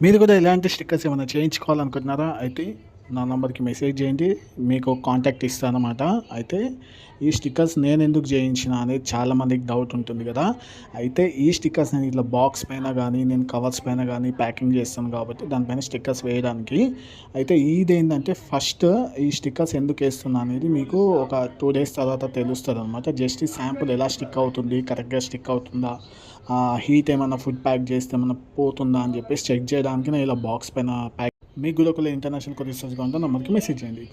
మీరు కూడా ఇలాంటి స్టిక్కర్స్ ఏమైనా చేయించుకోవాలనుకుంటున్నారా? అయితే నా నంబర్‌కి మెసేజ్ చేయండి. మీకు కాంటాక్ట్ ఇస్తానన్నమాట. అయితే ఈ స్టిక్కర్స్ నేనెందుకు చేయించినా అనేది చాలామందికి డౌట్ ఉంటుంది కదా! అయితే ఈ స్టిక్కర్స్ నేను ఇట్లా బాక్స్ పైన గానీ, నేను కవర్స్ పైన గానీ ప్యాకింగ్ చేస్తాను కాబట్టి దానిపైన స్టిక్కర్స్ వేయడానికి. అయితే ఇదేంటంటే ఫస్ట్ ఈ స్టిక్కర్స్ ఎందుకేస్తున్నా అనేది మీకు ఒక 2 డేస్ తర్వాత తెలుస్తదనమాట. జస్ట్ ఈ శాంపుల్ ఎలా స్టిక్ అవుతుంది, కరెక్ట్‌గా స్టిక్ అవుతుందా, హీట్ ఏమన్నా ఫుడ్ ప్యాక్ చేస్తే ఏమన్నా పోతుందా అని చెప్పేసి చెక్ చేయడానికి నేను ఇలా బాక్స్ పైన ప్యాక్. మీకు కూడా ఒకవేళ ఇంటర్నేషనల్ కొరియర్ సర్వీస్ కావాలంటే నంబర్‌కి మెసేజ్ చేయండి.